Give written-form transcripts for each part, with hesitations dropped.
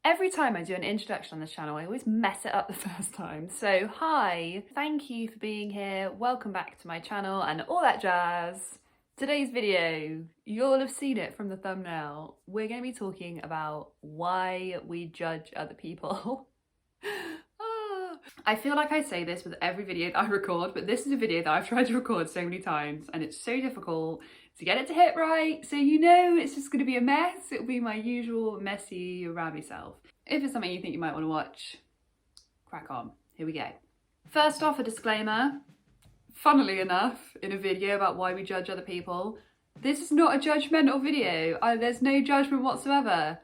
Every time I do an introduction on this channel, I always mess it up the first time. So hi, thank you for being here. Welcome back to my channel and all that jazz. Today's video, you'll have seen it from the thumbnail. We're going to be talking about why we judge other people. I feel like I say this with every video that I record, but this is a video that I've tried to record so many times and it's so difficult to get it to hit right. So you know it's just going to be a mess. It'll be my usual messy, rowdy self. If it's something you think you might want to watch, crack on. Here we go. First off, a disclaimer. Funnily enough, in a video about why we judge other people, this is not a judgmental video. There's no judgment whatsoever.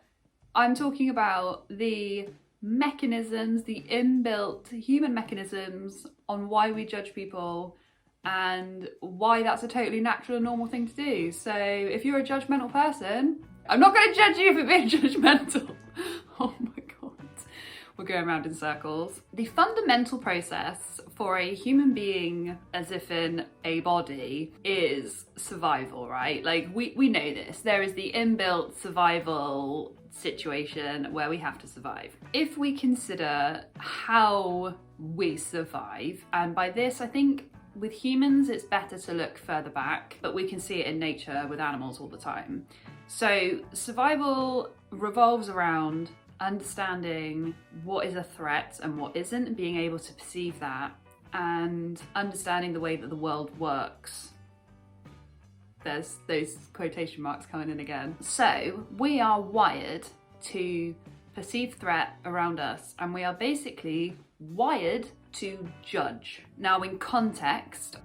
I'm talking about the mechanisms, the inbuilt human mechanisms on why we judge people and why that's a totally natural and normal thing to do. So if you're a judgmental person, I'm not going to judge you for being judgmental. Oh my god, we're going around in circles. The fundamental process for a human being, as if in a body, is survival, right? Like we know this. There is the inbuilt survival situation where we have to survive. If we consider how we survive, and by this I think with humans it's better to look further back, but we can see it in nature with animals all the time. So survival revolves around understanding what is a threat and what isn't, and being able to perceive that, and understanding the way that the world works. There's those quotation marks coming in again. So we are wired to perceive threat around us, and we are basically wired to judge. Now in context,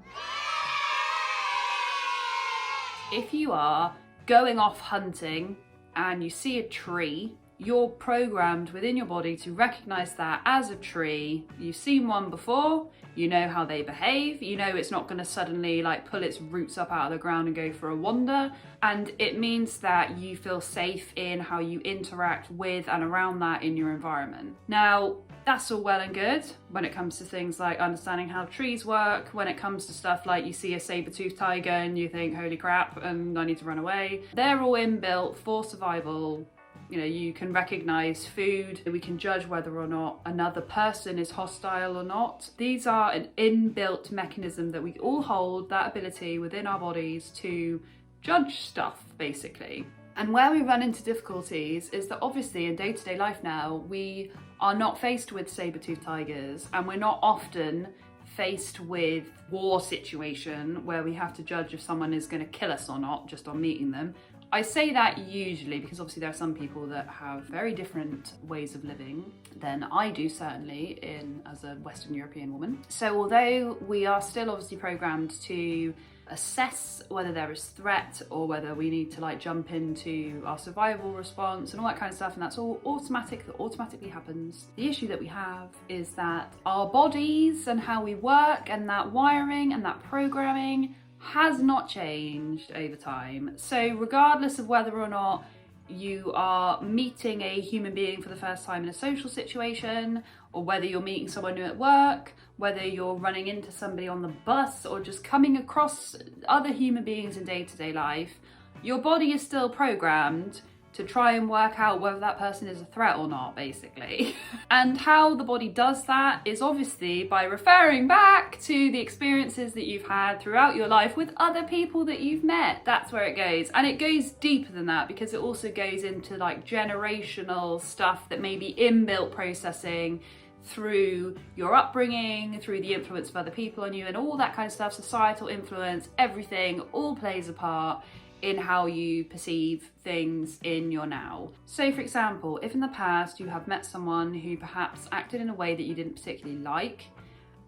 if you are going off hunting and you see a tree, you're programmed within your body to recognize that as a tree. You've seen one before, you know how they behave, you know it's not going to suddenly like pull its roots up out of the ground and go for a wander, and it means that you feel safe in how you interact with and around that in your environment. Now that's all well and good when it comes to things like understanding how trees work, when it comes to stuff like you see a saber-toothed tiger and you think holy crap and I need to run away. They're all inbuilt for survival. You know, you can recognize food, we can judge whether or not another person is hostile or not. These are an inbuilt mechanism that we all hold, that ability within our bodies to judge stuff, basically. And where we run into difficulties is that obviously in day-to-day life now, we are not faced with saber-toothed tigers, and we're not often faced with war situation where we have to judge if someone is going to kill us or not just on meeting them. I say that usually because obviously there are some people that have very different ways of living than I do, certainly as a Western European woman. So although we are still obviously programmed to assess whether there is threat or whether we need to like jump into our survival response and all that kind of stuff, and that's all automatic, that automatically happens. The issue that we have is that our bodies and how we work and that wiring and that programming has not changed over time. So regardless of whether or not you are meeting a human being for the first time in a social situation, or whether you're meeting someone new at work, whether you're running into somebody on the bus or just coming across other human beings in day-to-day life, your body is still programmed to try and work out whether that person is a threat or not, basically. And how the body does that is obviously by referring back to the experiences that you've had throughout your life with other people that you've met. That's where it goes. And it goes deeper than that because it also goes into like generational stuff that may be inbuilt processing through your upbringing, through the influence of other people on you and all that kind of stuff, societal influence, everything all plays a part in how you perceive things in your now. So for example, if in the past you have met someone who perhaps acted in a way that you didn't particularly like,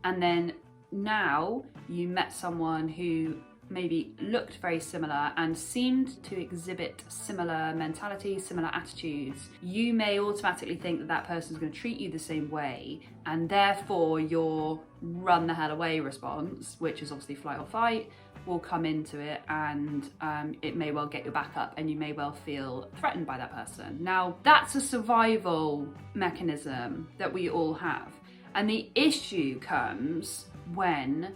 and then now you met someone who maybe looked very similar and seemed to exhibit similar mentality, similar attitudes, you may automatically think that that person's going to treat you the same way, and therefore your run the hell away response, which is obviously flight or fight, will come into it, and it may well get your back up and you may well feel threatened by that person. Now that's a survival mechanism that we all have, and the issue comes when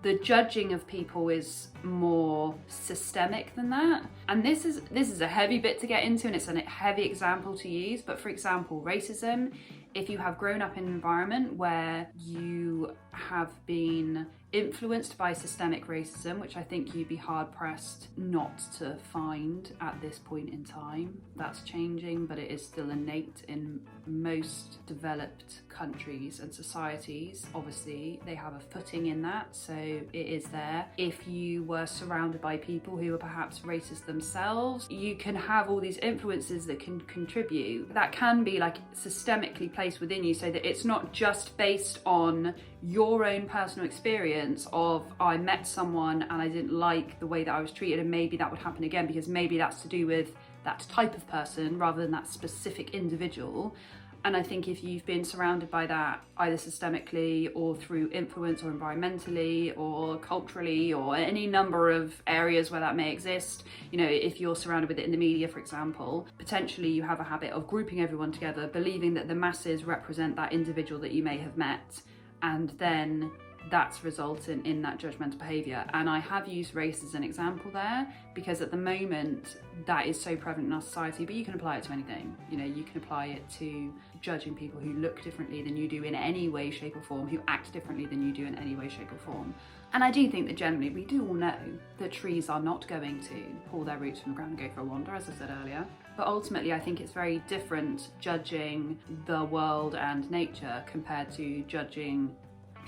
the judging of people is more systemic than that. And this is a heavy bit to get into, and it's a heavy example to use. But for example, racism, if you have grown up in an environment where you have been influenced by systemic racism, which I think you'd be hard pressed not to find at this point in time. That's changing, but it is still innate in most developed countries and societies. Obviously, they have a footing in that, so it is there. If you were surrounded by people who are perhaps racist themselves, you can have all these influences that can contribute. That can be like systemically placed within you, so that it's not just based on your own personal experience of, oh, I met someone and I didn't like the way that I was treated, and maybe that would happen again, because maybe that's to do with that type of person rather than that specific individual. And I think if you've been surrounded by that either systemically or through influence or environmentally or culturally or any number of areas where that may exist, you know, if you're surrounded with it in the media, for example, potentially you have a habit of grouping everyone together, believing that the masses represent that individual that you may have met, and then that's resulting in that judgmental behaviour. And I have used race as an example there because at the moment that is so prevalent in our society, but you can apply it to anything. You know, you can apply it to judging people who look differently than you do in any way, shape or form, who act differently than you do in any way, shape or form. And I do think that generally we do all know that trees are not going to pull their roots from the ground and go for a wander, as I said earlier. But ultimately I think it's very different judging the world and nature compared to judging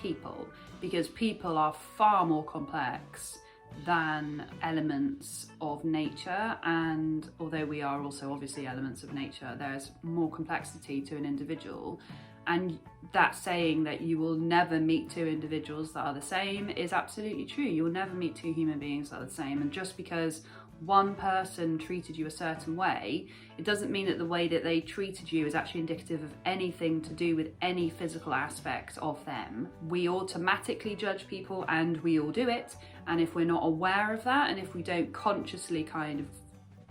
people, because people are far more complex than elements of nature, and although we are also obviously elements of nature, there's more complexity to an individual. And that saying that you will never meet two individuals that are the same is absolutely true. You'll never meet two human beings that are the same, and just because one person treated you a certain way, it doesn't mean that the way that they treated you is actually indicative of anything to do with any physical aspect of them. We automatically judge people, and we all do it, and if we're not aware of that, and if we don't consciously kind of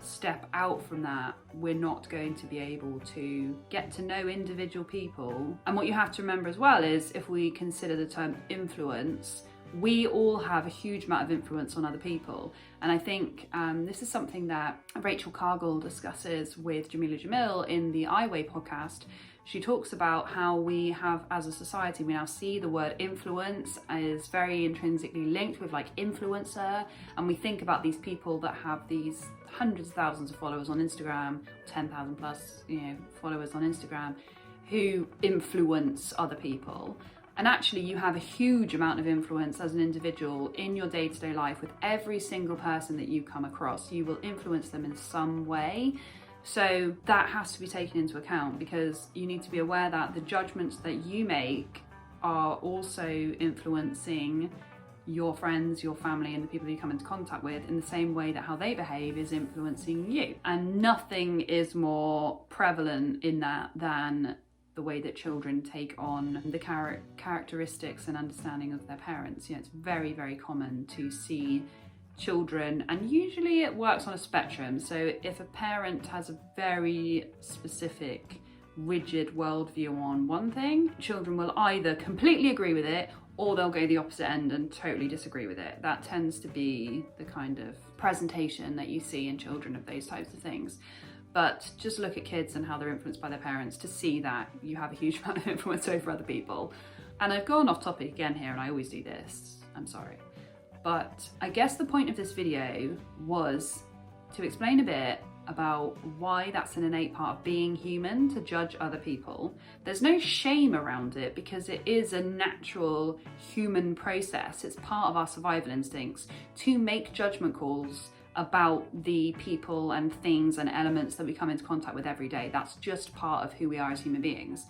step out from that, we're not going to be able to get to know individual people. And what you have to remember as well is, if we consider the term influence, we all have a huge amount of influence on other people. And I think this is something that Rachel Cargill discusses with Jamila Jamil in the I Weigh podcast. She talks about how we have, as a society, we now see the word influence is very intrinsically linked with like influencer, and we think about these people that have these hundreds of thousands of followers on Instagram, 10,000 plus, you know, followers on Instagram, who influence other people. And actually you have a huge amount of influence as an individual in your day-to-day life with every single person that you come across. You will influence them in some way. So that has to be taken into account, because you need to be aware that the judgments that you make are also influencing your friends, your family, and the people you come into contact with, in the same way that how they behave is influencing you. And nothing is more prevalent in that than the way that children take on the characteristics and understanding of their parents. You know, it's very, very common to see children, and usually it works on a spectrum. So if a parent has a very specific, rigid worldview on one thing, children will either completely agree with it, or they'll go the opposite end and totally disagree with it. That tends to be the kind of presentation that you see in children of those types of things. But just look at kids and how they're influenced by their parents to see that you have a huge amount of influence over other people. And I've gone off topic again here, and I always do this, I'm sorry. But I guess the point of this video was to explain a bit about why that's an innate part of being human, to judge other people. There's no shame around it, because it is a natural human process. It's part of our survival instincts to make judgment calls about the people and things and elements that we come into contact with every day. That's just part of who we are as human beings.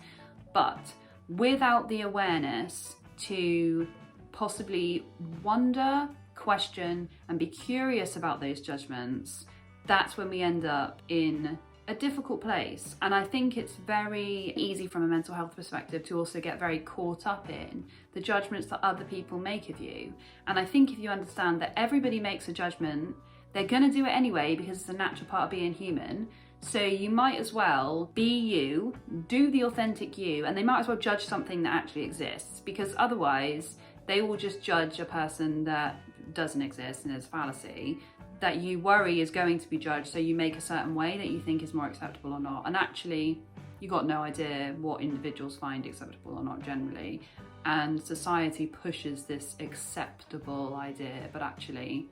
But without the awareness to possibly wonder, question, and be curious about those judgments, that's when we end up in a difficult place. And I think it's very easy from a mental health perspective to also get very caught up in the judgments that other people make of you. And I think if you understand that everybody makes a judgment, they're gonna do it anyway, because it's a natural part of being human. So you might as well be you, do the authentic you, and they might as well judge something that actually exists, because otherwise they will just judge a person that doesn't exist and is a fallacy, that you worry is going to be judged, so you make a certain way that you think is more acceptable or not. And actually, you got no idea what individuals find acceptable or not generally. And society pushes this acceptable idea, but actually,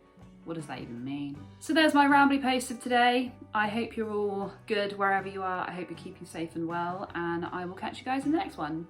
what does that even mean? So there's my rambly post of today. I hope you're all good wherever you are. I hope you're keeping safe and well, and I will catch you guys in the next one.